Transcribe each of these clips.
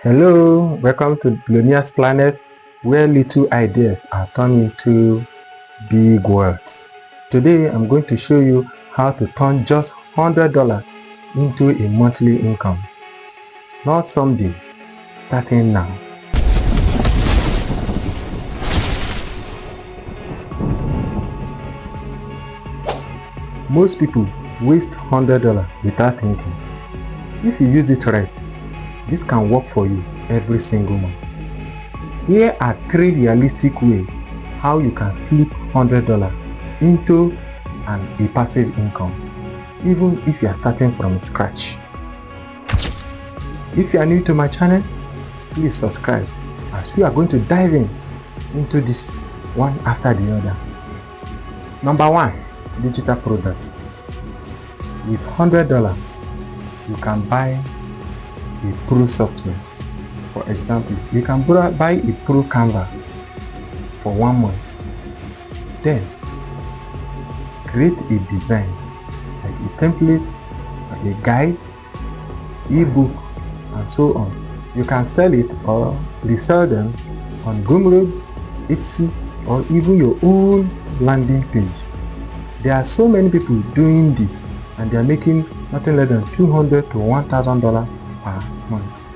Hello, welcome to Billionaires Planets, where little ideas are turned into big words. Today I'm going to show you how to turn just $100 into a monthly income. Not someday, starting now. Most people waste $100 without thinking. If you use it right, this can work for you every single month. Here are 3 realistic ways how you can flip $100 into a passive income, even if you are starting from scratch. If you are new to my channel, please subscribe, as we are going to dive into this one after the other. Number 1, digital products. With $100, you can buy a pro software. For example, you can buy a pro Canva for 1 month. Then create a design, like a template, a guide, ebook, and so on. You can sell it or resell them on Gumroad, Etsy, or even your own landing page. There are so many people doing this, and they are making nothing less than $200 to $1,000 per month.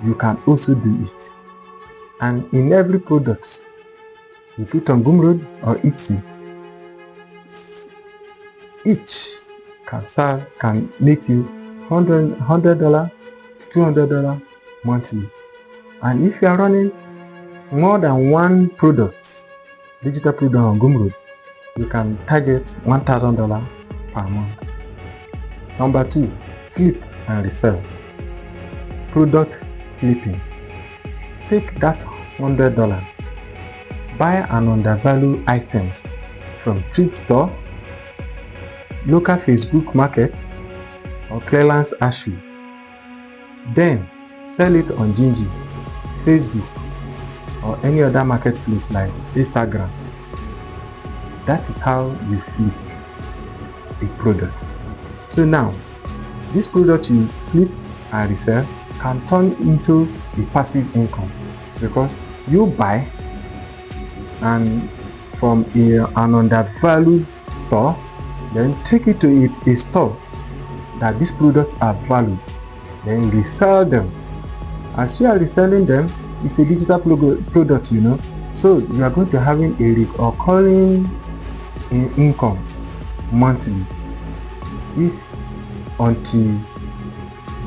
You can also do it. And in every product you put on Gumroad or Etsy, each can make you $100, $200 monthly. And if you are running more than one product, digital product on Gumroad, you can target $1,000 per month. Number 2, flip and resell. Product flipping. Take that $100, buy an undervalued items from thrift store, local Facebook market, or clearance issue. Then sell it on Gingy, Facebook, or any other marketplace like Instagram. That is how you flip a product. So now, this product you flip and resell can turn into a passive income, because you buy and from an undervalued store, then take it to a store that these products are valued, then resell them. As you are reselling them, it's a digital product, so you are going to having a recurring income monthly until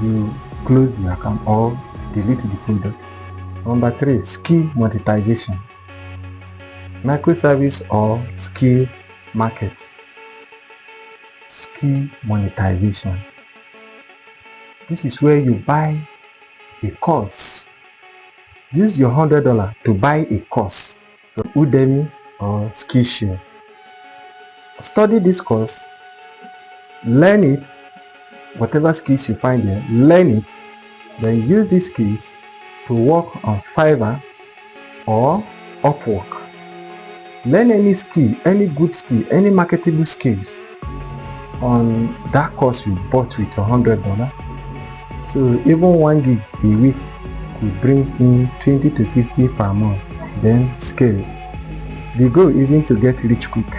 you close the account or delete the product. Number 3, skill monetization. Microservice or skill market. Skill monetization. This is where you buy a course. Use your $100 to buy a course from Udemy or Skillshare. Study this course, learn it, whatever skills you find there, learn it, then use these skills to work on Fiverr or Upwork. Learn any skill, any good skill, any marketable skills on that course you bought with your $100. So even 1 gig a week could bring in 20 to 50 per month, then scale. The goal isn't to get rich quick.